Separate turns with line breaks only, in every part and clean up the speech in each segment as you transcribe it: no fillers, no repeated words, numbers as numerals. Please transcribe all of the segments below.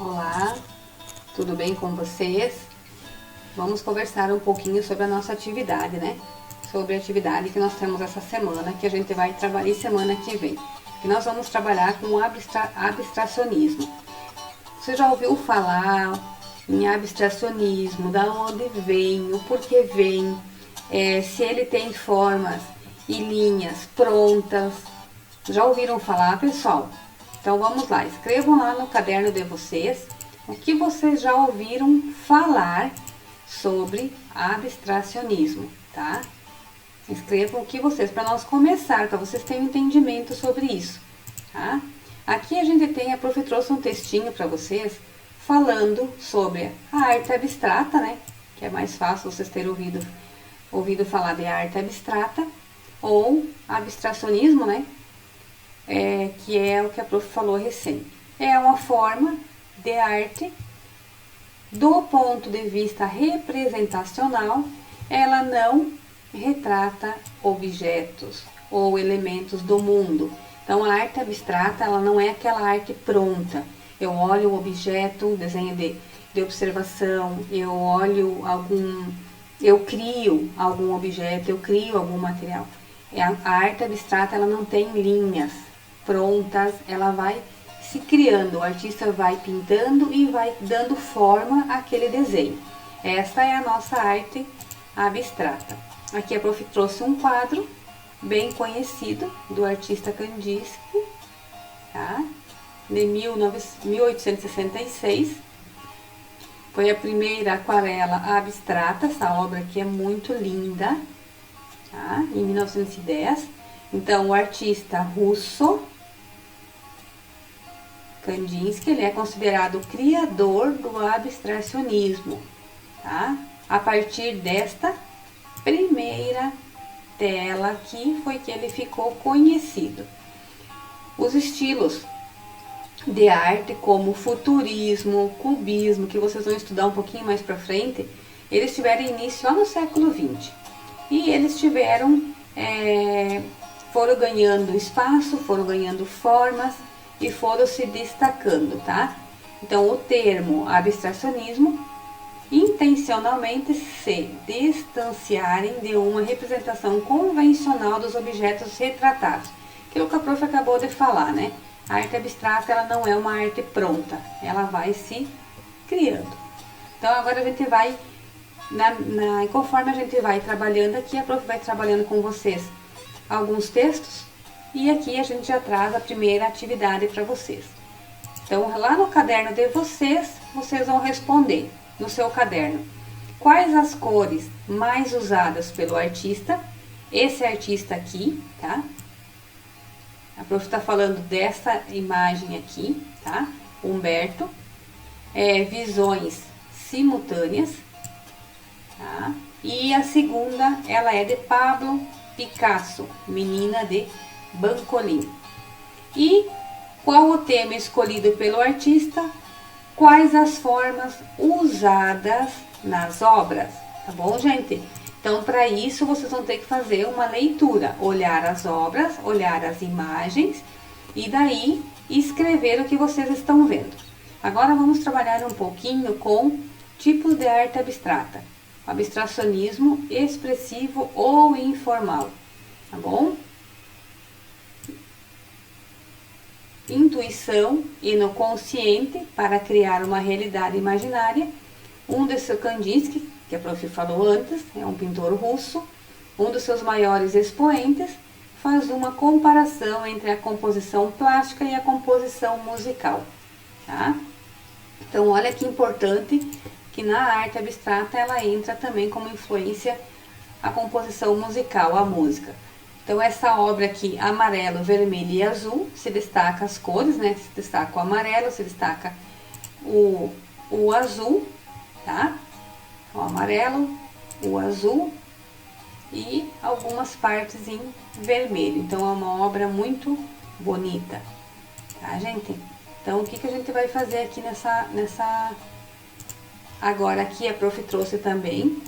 Olá, tudo bem com vocês? Vamos conversar um pouquinho sobre a nossa atividade, né? Sobre a atividade que nós temos essa semana, que a gente vai trabalhar semana que vem. Que nós vamos trabalhar com abstracionismo. Você já ouviu falar em abstracionismo? Da onde vem? O porquê vem? Se ele tem formas e linhas prontas? Já ouviram falar, pessoal? Então vamos lá, escrevam lá no caderno de vocês o que vocês já ouviram falar sobre abstracionismo, tá? Escrevam o que vocês, para nós começar, para vocês terem um entendimento sobre isso, tá? Aqui a gente tem, a prof trouxe um textinho para vocês falando sobre a arte abstrata, né? Que é mais fácil vocês terem ouvido falar de arte abstrata ou abstracionismo, né? Que é o que a prof falou recém. É uma forma de arte do ponto de vista representacional, ela não retrata objetos ou elementos do mundo. Então a arte abstrata, ela não é aquela arte pronta. Eu olho o objeto, um desenho de observação, eu crio algum objeto, eu crio algum material. A arte abstrata, ela não tem linhas prontas, ela vai se criando, o artista vai pintando e vai dando forma àquele desenho. Esta é a nossa arte abstrata. Aqui a prof trouxe um quadro bem conhecido do artista Kandinsky, tá? De 1866. Foi a primeira aquarela abstrata, essa obra aqui é muito linda, tá? Em 1910. Então, o artista russo Kandinsky, ele é considerado o criador do abstracionismo, tá? A partir desta primeira tela aqui foi que ele ficou conhecido. Os estilos de arte como futurismo, cubismo, que vocês vão estudar um pouquinho mais para frente, eles tiveram início lá no século XX. E eles foram ganhando espaço, foram ganhando formas e foram se destacando, tá? Então, o termo abstracionismo intencionalmente se distanciarem de uma representação convencional dos objetos retratados. Aquilo que a prof acabou de falar, né? A arte abstrata, ela não é uma arte pronta, ela vai se criando. Então, agora a gente vai, conforme a gente vai trabalhando aqui, a prof vai trabalhando com vocês alguns textos. E aqui a gente já traz a primeira atividade para vocês. Então, lá no caderno de vocês, vocês vão responder no seu caderno. Quais as cores mais usadas pelo artista? Esse artista aqui, tá? A prof está falando dessa imagem aqui, tá? Humberto. Visões simultâneas, tá? E a segunda, ela é de Pablo Picasso, Menina de Bancolim. E qual o tema escolhido pelo artista? Quais as formas usadas nas obras? Tá bom, gente? Então, para isso, vocês vão ter que fazer uma leitura, olhar as obras, olhar as imagens e daí escrever o que vocês estão vendo. Agora vamos trabalhar um pouquinho com tipos de arte abstrata. Abstracionismo expressivo ou informal, tá bom? Intuição e no consciente para criar uma realidade imaginária. Um dos seus Kandinsky, que a prof falou antes, é um pintor russo, um dos seus maiores expoentes, faz uma comparação entre a composição plástica e a composição musical, tá? Então, olha que importante que na arte abstrata ela entra também como influência a composição musical, a música. Então, essa obra aqui, amarelo, vermelho e azul, se destaca as cores, né? Se destaca o amarelo, se destaca o azul, tá? O amarelo, o azul e algumas partes em vermelho. Então, é uma obra muito bonita, tá, gente? Então, o que a gente vai fazer aqui Agora, aqui a prof trouxe também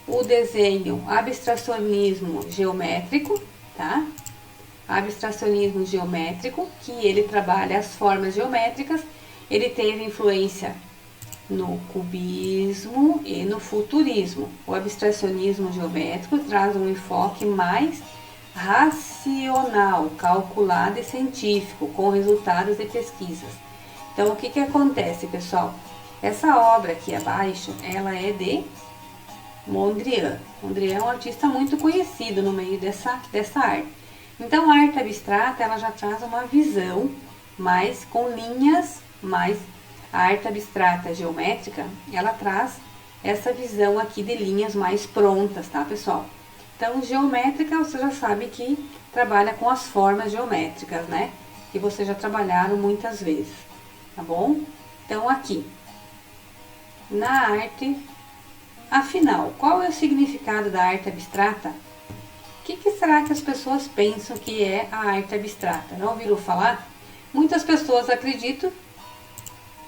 o desenho abstracionismo geométrico, tá? Abstracionismo geométrico, que ele trabalha as formas geométricas Ele teve influência no cubismo e no futurismo. O abstracionismo geométrico traz um enfoque mais racional, calculado e científico, com resultados de pesquisas. Então, o que que acontece, pessoal? Essa obra aqui abaixo, ela é de Mondrian. Mondrian é um artista muito conhecido no meio dessa arte. Então, a arte abstrata, ela já traz uma visão mais com linhas, mais a arte abstrata geométrica, ela traz essa visão aqui de linhas mais prontas, tá, pessoal? Então, geométrica, você já sabe que trabalha com as formas geométricas, né? Que vocês já trabalharam muitas vezes, tá bom? Então, aqui, na arte, afinal, qual é o significado da arte abstrata? O que será que as pessoas pensam que é a arte abstrata? Não ouviram falar? Muitas pessoas acreditam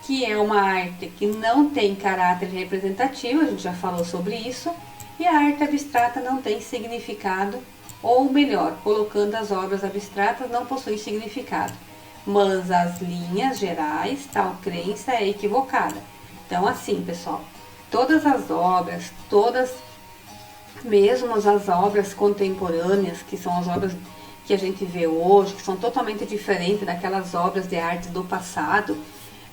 que é uma arte que não tem caráter representativo, a gente já falou sobre isso, e a arte abstrata não tem significado, ou melhor, colocando as obras abstratas não possuem significado, mas as linhas gerais, tal crença é equivocada. Então, assim, pessoal, todas as obras, mesmo as obras contemporâneas, que são as obras que a gente vê hoje, que são totalmente diferentes daquelas obras de arte do passado,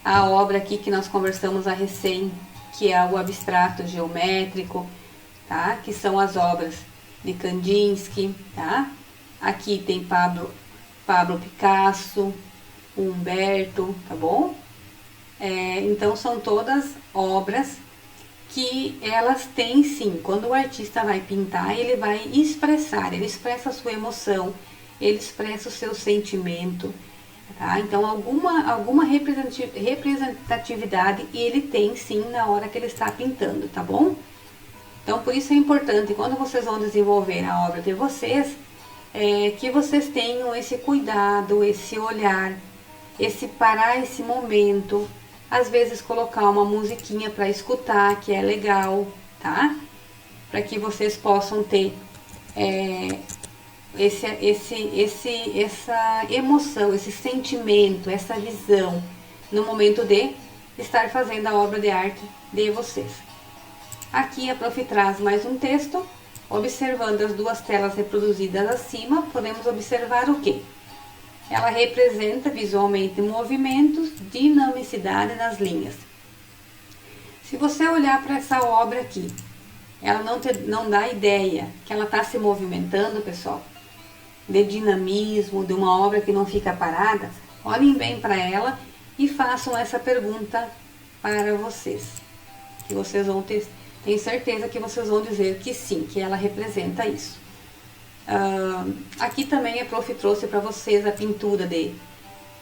a obra aqui que nós conversamos a recém, que é o abstrato geométrico, tá? Que são as obras de Kandinsky, tá? Aqui tem Pablo Picasso, Humberto, tá bom? Então são todas obras que elas têm sim, quando o artista vai pintar, ele vai expressar, ele expressa a sua emoção, ele expressa o seu sentimento, tá? Então alguma representatividade ele tem sim na hora que ele está pintando, tá bom? Então por isso é importante, quando vocês vão desenvolver a obra de vocês, que vocês tenham esse cuidado, esse olhar, esse parar esse momento, às vezes colocar uma musiquinha para escutar, que é legal, tá? Para que vocês possam ter essa emoção, esse sentimento, essa visão no momento de estar fazendo a obra de arte de vocês. Aqui a prof traz mais um texto. Observando as duas telas reproduzidas acima, podemos observar o quê? Ela representa visualmente movimentos, dinamicidade nas linhas. Se você olhar para essa obra aqui, ela não dá ideia que ela está se movimentando, pessoal, de dinamismo, de uma obra que não fica parada. Olhem bem para ela e façam essa pergunta para vocês, que vocês vão ter, tenho certeza que vocês vão dizer que sim, que ela representa isso. Aqui também a prof trouxe para vocês a pintura de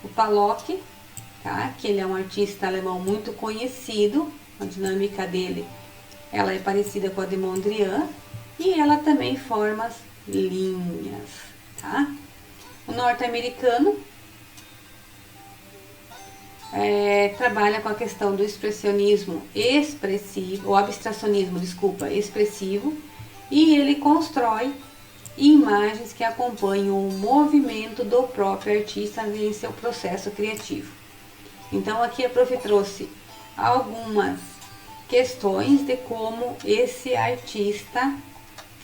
o Palocci, tá? Que ele é um artista alemão muito conhecido. A dinâmica dele, ela é parecida com a de Mondrian e ela também forma as linhas, tá? O norte-americano trabalha com a questão do expressionismo expressivo, ou abstracionismo, desculpa, expressivo, e ele constrói imagens que acompanham o movimento do próprio artista em seu processo criativo. Então aqui a prof trouxe algumas questões de como esse artista,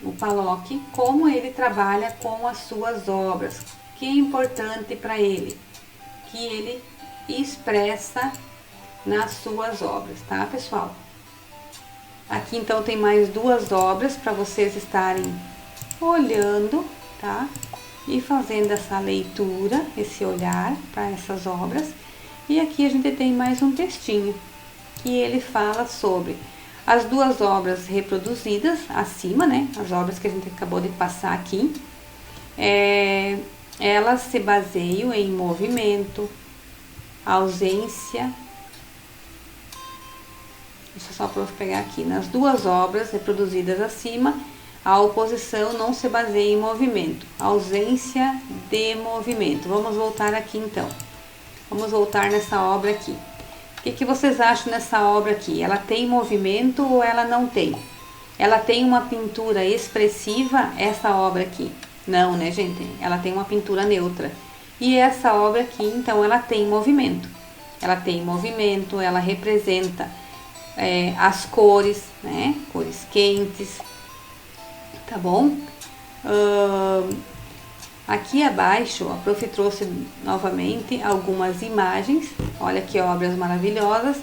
o Palocci, como ele trabalha com as suas obras, que é importante para ele, que ele expressa nas suas obras, tá, pessoal? Aqui então tem mais duas obras para vocês estarem olhando, tá? E fazendo essa leitura, esse olhar para essas obras. E aqui a gente tem mais um textinho que ele fala sobre as duas obras reproduzidas acima, né? As obras que a gente acabou de passar aqui. Elas se baseiam em movimento, ausência. Deixa eu só para pegar aqui. Nas duas obras reproduzidas acima, a oposição não se baseia em movimento, ausência de movimento. Vamos voltar aqui então. Vamos voltar nessa obra aqui. O que vocês acham nessa obra aqui? Ela tem movimento ou ela não tem? Ela tem uma pintura expressiva, essa obra aqui? Não, né, gente? Ela tem uma pintura neutra. E essa obra aqui, então, ela tem movimento. ela tem movimento, ela representa as cores, né? Cores quentes, tá bom? Aqui abaixo, a prof trouxe novamente algumas imagens. Olha que obras maravilhosas.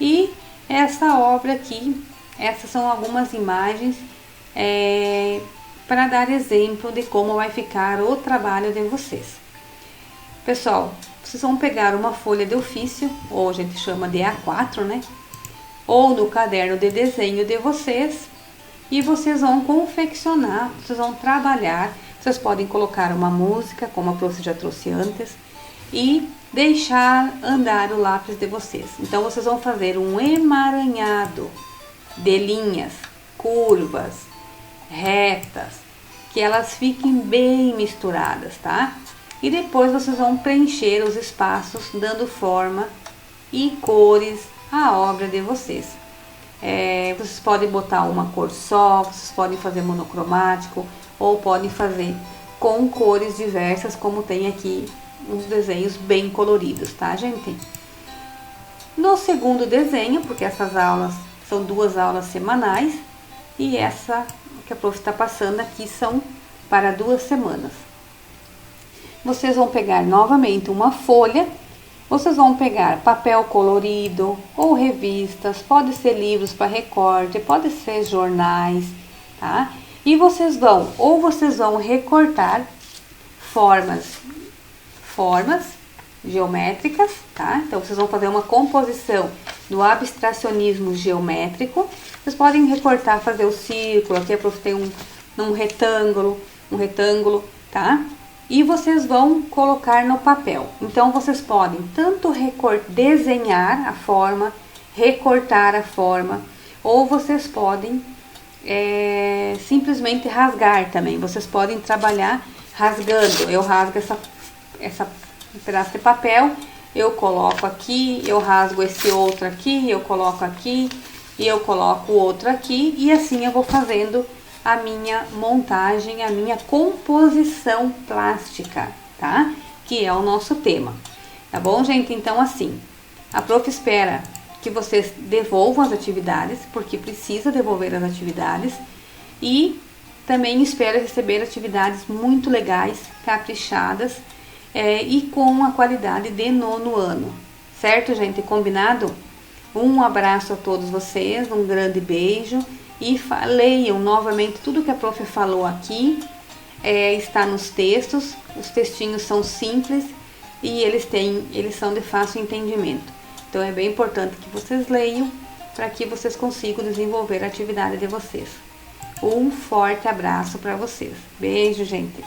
E essa obra aqui, essas são algumas imagens para dar exemplo de como vai ficar o trabalho de vocês. Pessoal, vocês vão pegar uma folha de ofício, ou a gente chama de A4, né? Ou no caderno de desenho de vocês, e vocês vão confeccionar, vocês vão trabalhar. Vocês podem colocar uma música, como a prof já trouxe antes, e deixar andar o lápis de vocês. Então, vocês vão fazer um emaranhado de linhas, curvas, retas, que elas fiquem bem misturadas, tá? E depois vocês vão preencher os espaços, dando forma e cores à obra de vocês. Vocês podem botar uma cor só, vocês podem fazer monocromático, ou podem fazer com cores diversas, como tem aqui uns desenhos bem coloridos, tá, gente? No segundo desenho, porque essas aulas são 2 aulas semanais, e essa que a prof está passando aqui são para 2 semanas. Vocês vão pegar novamente uma folha, vocês vão pegar papel colorido ou revistas, pode ser livros para recorte, pode ser jornais, tá? E vocês vão recortar formas geométricas, tá? Então, vocês vão fazer uma composição do abstracionismo geométrico. Vocês podem recortar, fazer o círculo, aqui a prof tem um retângulo, tá? E vocês vão colocar no papel. Então, vocês podem tanto desenhar a forma, recortar a forma, ou vocês podem simplesmente rasgar também. Vocês podem trabalhar rasgando. Eu rasgo essa pedaço de papel, eu coloco aqui, eu rasgo esse outro aqui, eu coloco aqui e eu coloco o outro aqui, e assim eu vou fazendo a minha montagem, a minha composição plástica, tá? Que é o nosso tema, tá bom, gente? Então, assim, a prof espera que vocês devolvam as atividades, porque precisa devolver as atividades, e também espera receber atividades muito legais, caprichadas, e com a qualidade de 9º ano, certo, gente? Combinado? Um abraço a todos vocês, um grande beijo. E leiam novamente tudo que a prof falou aqui, está nos textos. Os textinhos são simples e eles são de fácil entendimento. Então é bem importante que vocês leiam para que vocês consigam desenvolver a atividade de vocês. Um forte abraço para vocês. Beijo, gente!